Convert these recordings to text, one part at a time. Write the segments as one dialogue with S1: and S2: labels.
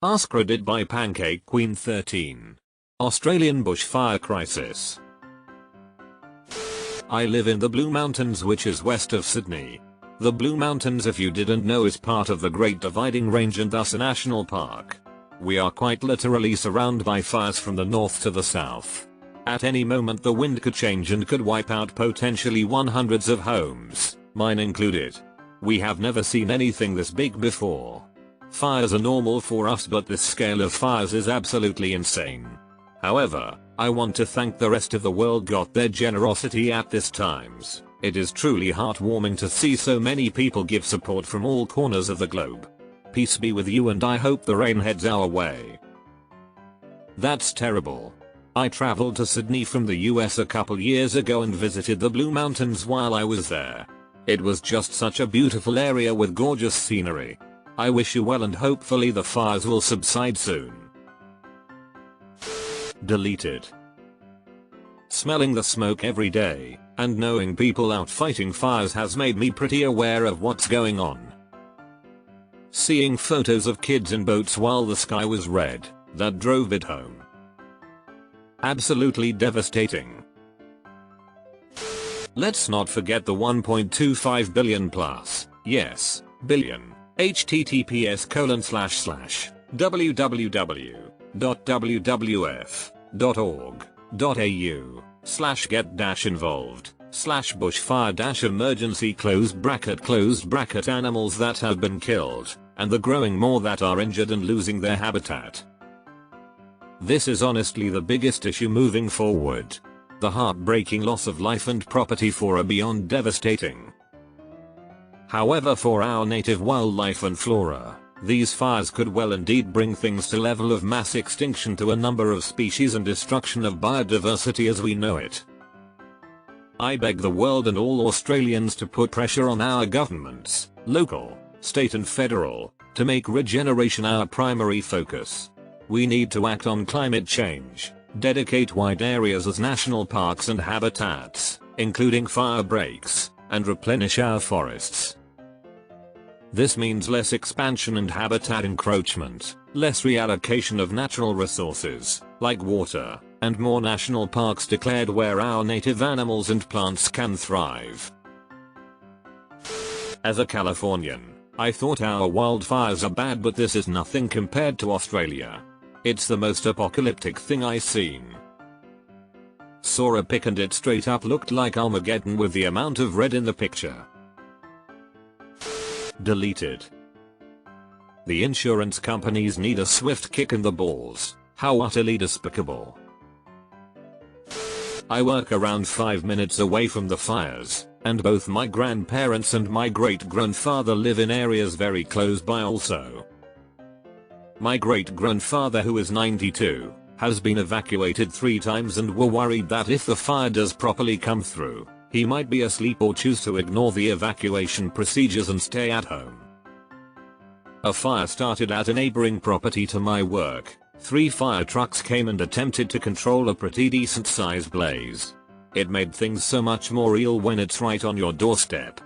S1: AskReddit by Pancake Queen 13. Australian bushfire crisis. I live in the Blue Mountains, which is west of Sydney. The Blue Mountains, if you didn't know, is part of the Great Dividing Range and thus a national park. We are quite literally surrounded by fires from the north to the south. At any moment the wind could change and could wipe out potentially hundreds of homes, mine included. We have never seen anything this big before. Fires are normal for us, but this scale of fires is absolutely insane. However, I want to thank the rest of the world got their generosity at this times. It is truly heartwarming to see so many people give support from all corners of the globe. Peace be with you, and I hope the rain heads our way. That's terrible. I traveled to Sydney from the US a couple years ago and visited the Blue Mountains while I was there. It was just such a beautiful area with gorgeous scenery. I wish you well, and hopefully the fires will subside soon. Deleted. Smelling the smoke every day, and knowing people out fighting fires has made me pretty aware of what's going on. Seeing photos of kids in boats while the sky was red, that drove it home. Absolutely devastating. Let's not forget the 1.25 billion plus, yes, billion, https://www.get-involved.org.au/bushfire-emergency (animals that have been killed, and the growing more that are injured and losing their habitat. This is honestly the biggest issue moving forward. The heartbreaking loss of life and property are beyond devastating. However, for our native wildlife and flora, these fires could well indeed bring things to level of mass extinction to a number of species and destruction of biodiversity as we know it. I beg the world and all Australians to put pressure on our governments, local, state and federal, to make regeneration our primary focus. We need to act on climate change, dedicate wide areas as national parks and habitats, including fire breaks, and replenish our forests. This means less expansion and habitat encroachment, less reallocation of natural resources, like water, and more national parks declared where our native animals and plants can thrive. As a Californian, I thought our wildfires are bad, but this is nothing compared to Australia. It's the most apocalyptic thing I've seen. Saw a pic and it straight up looked like Armageddon with the amount of red in the picture. Deleted. The insurance companies need a swift kick in the balls. How utterly despicable. I work around 5 minutes away from the fires, and both my grandparents and my great-grandfather live in areas very close by also. My great-grandfather, who is 92, has been evacuated 3 times, and were worried that if the fire does properly come through, he might be asleep or choose to ignore the evacuation procedures and stay at home. A fire started at a neighboring property to my work. 3 fire trucks came and attempted to control a pretty decent sized blaze. It made things so much more real when it's right on your doorstep.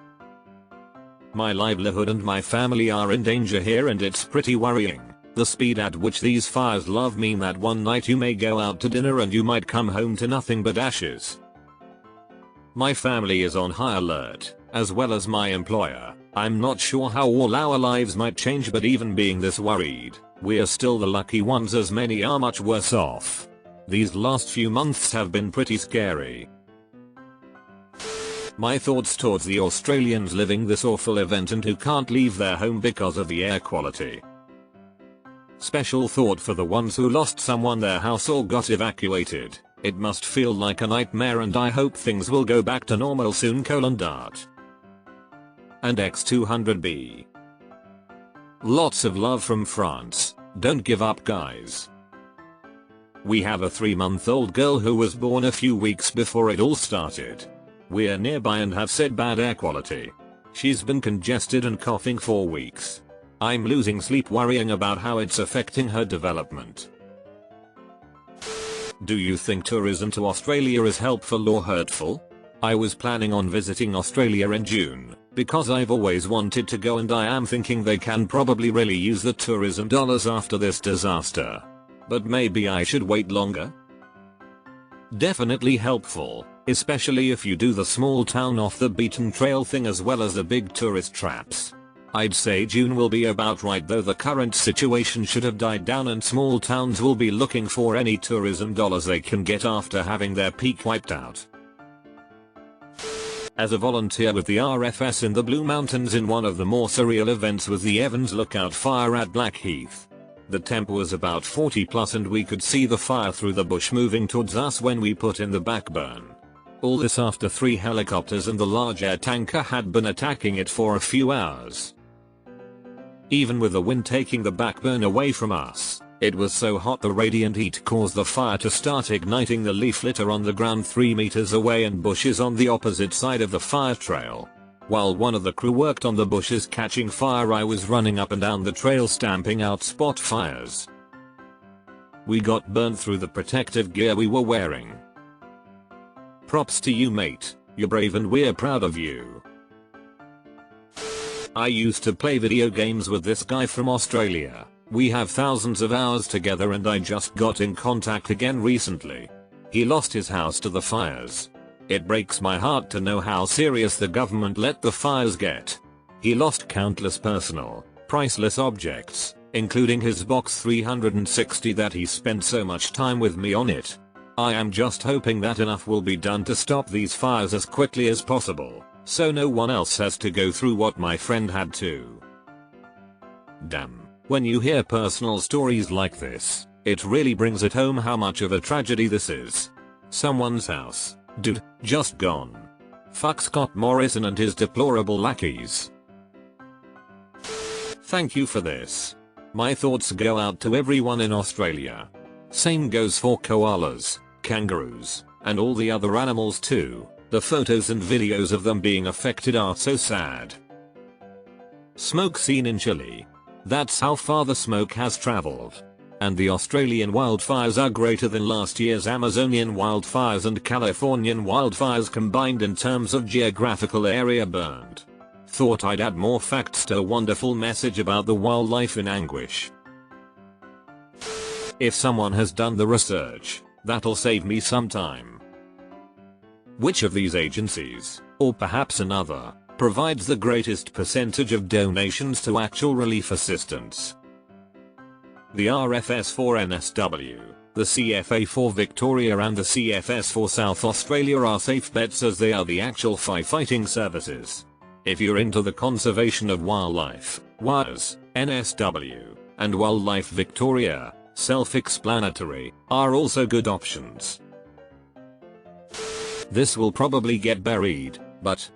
S1: My livelihood and my family are in danger here, and it's pretty worrying. The speed at which these fires love mean that one night you may go out to dinner and you might come home to nothing but ashes. My family is on high alert, as well as my employer. I'm not sure how all our lives might change, but even being this worried, we're still the lucky ones, as many are much worse off. These last few months have been pretty scary. My thoughts towards the Australians living this awful event and who can't leave their home because of the air quality. Special thought for the ones who lost someone, their house, or got evacuated. It must feel like a nightmare, and I hope things will go back to normal soon. Dart. And X200B. Lots of love from France. Don't give up, guys. We have a 3-month-old girl who was born a few weeks before it all started. We're nearby and have said bad air quality. She's been congested and coughing for weeks. I'm losing sleep worrying about how it's affecting her development. Do you think tourism to Australia is helpful or hurtful? I was planning on visiting Australia in June, because I've always wanted to go, and I am thinking they can probably really use the tourism dollars after this disaster. But maybe I should wait longer? Definitely helpful, especially if you do the small town off the beaten trail thing as well as the big tourist traps. I'd say June will be about right, though the current situation should have died down and small towns will be looking for any tourism dollars they can get after having their peak wiped out. As a volunteer with the RFS in the Blue Mountains, in one of the more surreal events was the Evans Lookout fire at Blackheath. The temp was about 40 plus and we could see the fire through the bush moving towards us when we put in the backburn. All this after 3 helicopters and the large air tanker had been attacking it for a few hours. Even with the wind taking the backburn away from us, it was so hot the radiant heat caused the fire to start igniting the leaf litter on the ground 3 meters away and bushes on the opposite side of the fire trail. While one of the crew worked on the bushes catching fire, I was running up and down the trail stamping out spot fires. We got burned through the protective gear we were wearing. Props to you, mate, you're brave and we're proud of you. I used to play video games with this guy from Australia. We have thousands of hours together and I just got in contact again recently. He lost his house to the fires. It breaks my heart to know how serious the government let the fires get. He lost countless personal, priceless objects, including his Box 360 that he spent so much time with me on it. I am just hoping that enough will be done to stop these fires as quickly as possible, so no one else has to go through what my friend had to. Damn. When you hear personal stories like this, it really brings it home how much of a tragedy this is. Someone's house, dude, just gone. Fuck Scott Morrison and his deplorable lackeys. Thank you for this. My thoughts go out to everyone in Australia. Same goes for koalas, kangaroos, and all the other animals too. The photos and videos of them being affected are so sad. Smoke seen in Chile. That's how far the smoke has traveled. And the Australian wildfires are greater than last year's Amazonian wildfires and Californian wildfires combined in terms of geographical area burned. Thought I'd add more facts to a wonderful message about the wildlife in anguish. If someone has done the research, that'll save me some time. Which of these agencies, or perhaps another, provides the greatest percentage of donations to actual relief assistance? The RFS for NSW, the CFA for Victoria and the CFS for South Australia are safe bets as they are the actual firefighting services. If you're into the conservation of wildlife, WAS, NSW, and Wildlife Victoria, self-explanatory, are also good options. This will probably get buried, but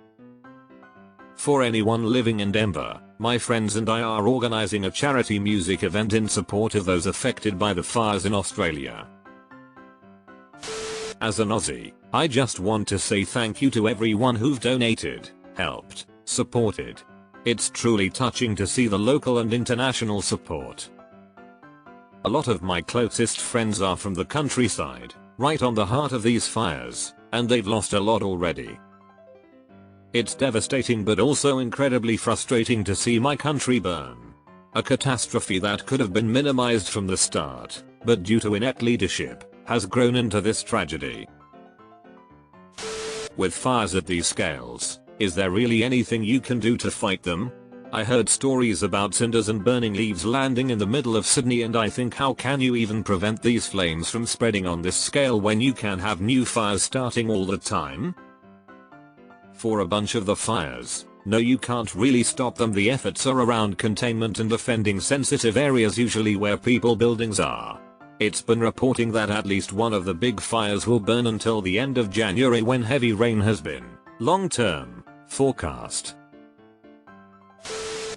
S1: for anyone living in Denver, my friends and I are organizing a charity music event in support of those affected by the fires in Australia. As an Aussie, I just want to say thank you to everyone who've donated, helped, supported. It's truly touching to see the local and international support. A lot of my closest friends are from the countryside, right on the heart of these fires, and they've lost a lot already. It's devastating but also incredibly frustrating to see my country burn. A catastrophe that could have been minimized from the start, but due to inept leadership, has grown into this tragedy. With fires at these scales, is there really anything you can do to fight them? I heard stories about cinders and burning leaves landing in the middle of Sydney, and I think, how can you even prevent these flames from spreading on this scale when you can have new fires starting all the time? For a bunch of the fires, no, you can't really stop them. The efforts are around containment and defending sensitive areas, usually where people buildings are. It's been reporting that at least one of the big fires will burn until the end of January, when heavy rain has been long-term forecast.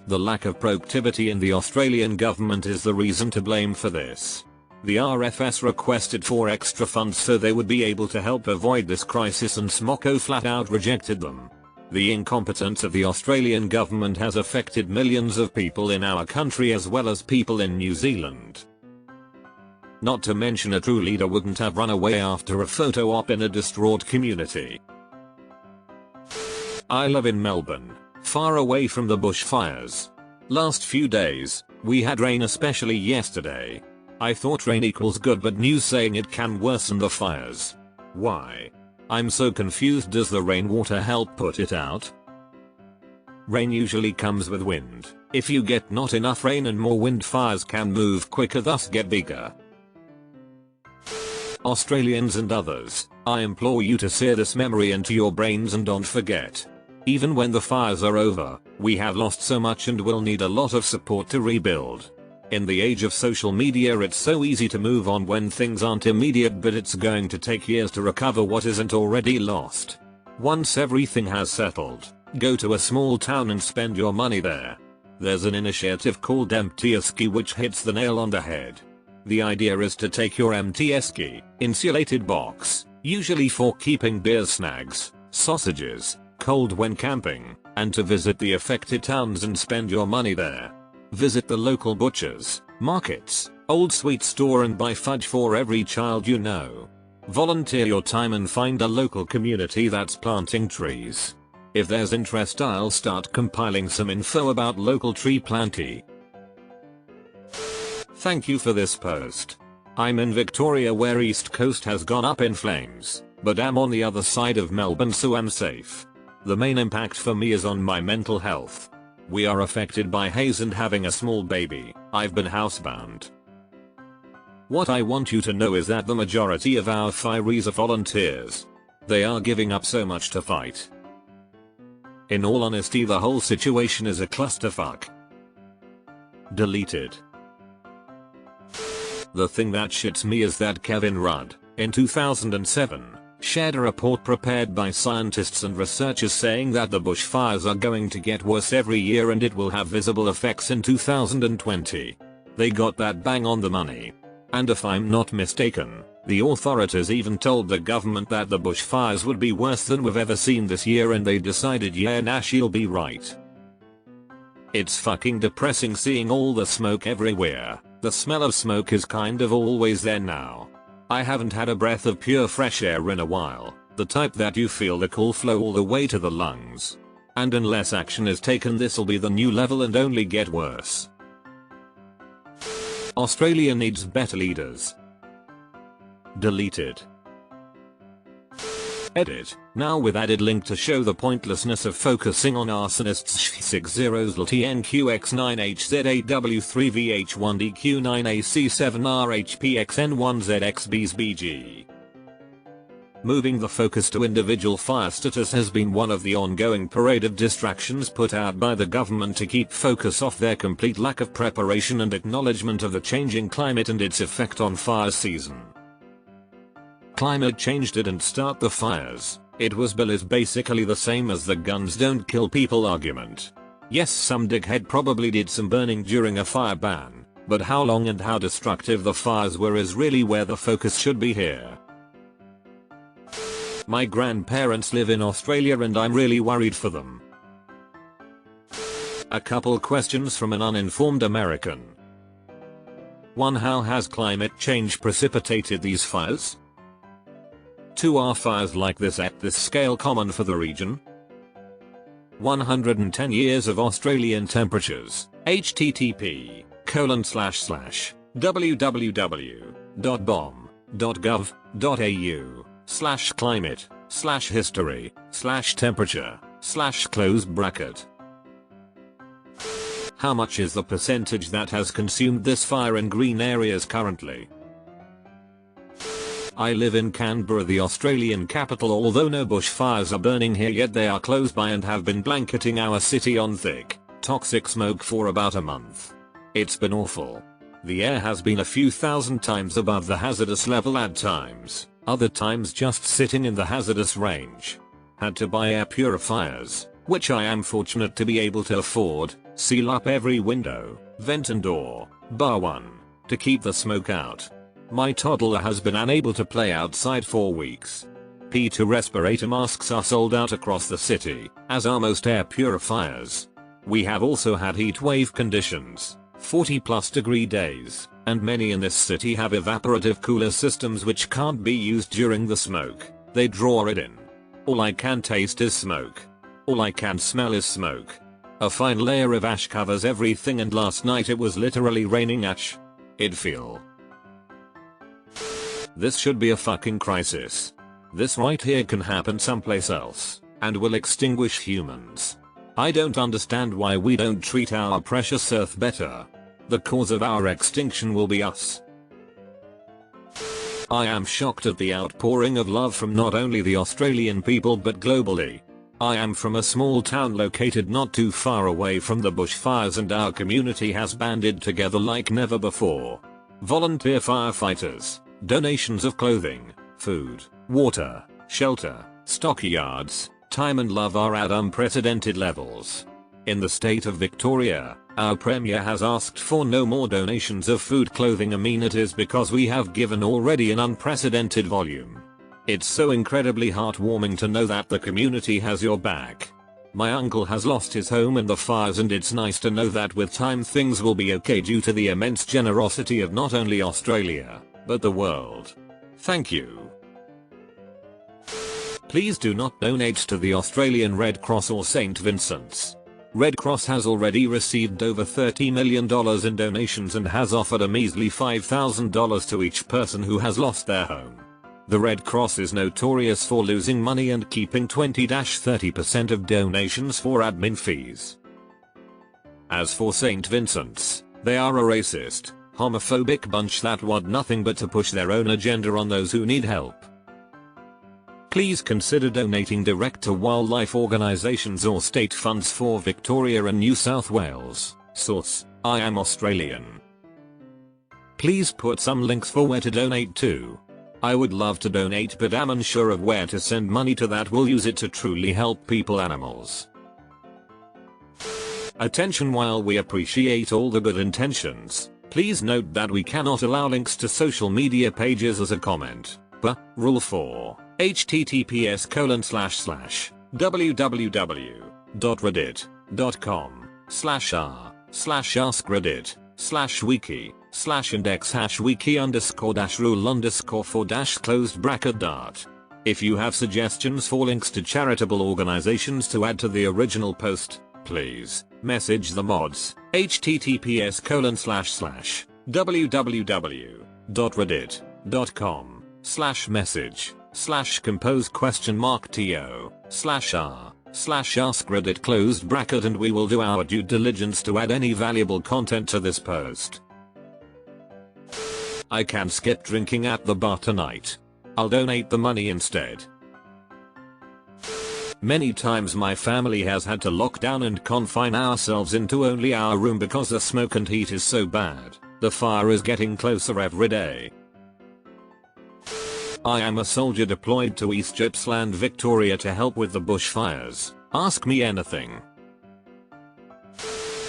S1: The lack of proactivity in the Australian government is the reason to blame for this. The RFS requested for extra funds so they would be able to help avoid this crisis, and SMOCO flat out rejected them. The incompetence of the Australian government has affected millions of people in our country as well as people in New Zealand. Not to mention, a true leader wouldn't have run away after a photo op in a distraught community. I live in Melbourne, far away from the bushfires. Last few days, we had rain, especially yesterday. I thought rain equals good, but news saying it can worsen the fires. Why? I'm so confused. Does the rainwater help put it out? Rain usually comes with wind. If you get not enough rain and more wind, fires can move quicker, thus get bigger. Australians and others, I implore you to sear this memory into your brains and don't forget. Even when the fires are over, we have lost so much and will need a lot of support to rebuild. In the age of social media, it's so easy to move on when things aren't immediate, but it's going to take years to recover what isn't already lost. Once everything has settled, go to a small town and spend your money there. There's an initiative called Empty Esky which hits the nail on the head. The idea is to take your empty esky, insulated box, usually for keeping beer, snacks, sausages, cold when camping, and to visit the affected towns and spend your money there. Visit the local butchers, markets, old sweet store and buy fudge for every child you know. Volunteer your time and find a local community that's planting trees. If there's interest, I'll start compiling some info about local tree planting. Thank you for this post. I'm in Victoria where East Coast has gone up in flames, but I'm on the other side of Melbourne, so I'm safe. The main impact for me is on my mental health. We are affected by haze and having a small baby. I've been housebound. What I want you to know is that the majority of our fireys are volunteers. They are giving up so much to fight. In all honesty, the whole situation is a clusterfuck. Deleted. The thing that shits me is that Kevin Rudd, in 2007, shared a report prepared by scientists and researchers saying that the bushfires are going to get worse every year and it will have visible effects in 2020. They got that bang on the money. And if I'm not mistaken, the authorities even told the government that the bushfires would be worse than we've ever seen this year, and they decided, yeah, nah, she'll be right. It's fucking depressing seeing all the smoke everywhere. The smell of smoke is kind of always there now. I haven't had a breath of pure fresh air in a while, the type that you feel the cool flow all the way to the lungs. And unless action is taken, this'll be the new level and only get worse. Australia needs better leaders. Deleted. Edit, now with added link to show the pointlessness of focusing on arsonists. 60s LTNQX9HZ8W3VH1DQ9AC7RHPXN1ZXBSBG. Moving the focus to individual fire status has been one of the ongoing parade of distractions put out by the government to keep focus off their complete lack of preparation and acknowledgement of the changing climate and its effect on fire season. Climate change didn't start the fires. It was basically the same as the guns don't kill people argument. Yes, some dickhead probably did some burning during a fire ban, but how long and how destructive the fires were is really where the focus should be here. My grandparents live in Australia and I'm really worried for them. A couple questions from an uninformed American. 1. How has climate change precipitated these fires? 2. Are fires like this at this scale common for the region? 110 years of Australian temperatures. http://www.bom.gov.au/climate/history/temperature/. How much is the percentage that has consumed this fire in green areas currently? I live in Canberra, the Australian capital. Although no bushfires are burning here yet, they are close by and have been blanketing our city on thick, toxic smoke for about a month. It's been awful. The air has been a few thousand times above the hazardous level at times, other times just sitting in the hazardous range. Had to buy air purifiers, which I am fortunate to be able to afford, seal up every window, vent and door, bar one, to keep the smoke out. My toddler has been unable to play outside for weeks. P2 respirator masks are sold out across the city, as are most air purifiers. We have also had heat wave conditions, 40+ days, and many in this city have evaporative cooler systems which can't be used during the smoke. They draw it in. All I can taste is smoke. All I can smell is smoke. A fine layer of ash covers everything, and last night it was literally raining ash. It'd feel. This should be a fucking crisis. This right here can happen someplace else, and will extinguish humans. I don't understand why we don't treat our precious earth better. The cause of our extinction will be us. I am shocked at the outpouring of love from not only the Australian people but globally. I am from a small town located not too far away from the bushfires, and our community has banded together like never before. Volunteer firefighters, donations of clothing, food, water, shelter, stockyards, time and love are at unprecedented levels. In the state of Victoria, our Premier has asked for no more donations of food, clothing, amenities because we have given already an unprecedented volume. It's so incredibly heartwarming to know that the community has your back. My uncle has lost his home in the fires, and it's nice to know that with time things will be okay due to the immense generosity of not only Australia, but the world. Thank you. Please do not donate to the Australian Red Cross or St. Vincent's. Red Cross has already received over $30 million in donations and has offered a measly $5,000 to each person who has lost their home. The Red Cross is notorious for losing money and keeping 20-30% of donations for admin fees. As for St. Vincent's, they are a racist, homophobic bunch that want nothing but to push their own agenda on those who need help. Please consider donating direct to wildlife organizations or state funds for Victoria and New South Wales. Source: I am Australian. Please put some links for where to donate to. I would love to donate, but am unsure of where to send money to that will use it to truly help people, animals. Attention, while we appreciate all the good intentions, please note that we cannot allow links to social media pages as a comment. Rule 4. https://www.reddit.com/r/wiki/index-wiki_rule_for-closed bracket If you have suggestions for links to charitable organizations to add to the original post, please message the mods. https://www.reddit.com/message/compose?to/r/askreddit and we will do our due diligence to add any valuable content to this post. I can skip drinking at the bar tonight. I'll donate the money instead. Many times my family has had to lock down and confine ourselves into only our room because the smoke and heat is so bad. The fire is getting closer every day. I am a soldier deployed to East Gippsland, Victoria to help with the bushfires. Ask me anything.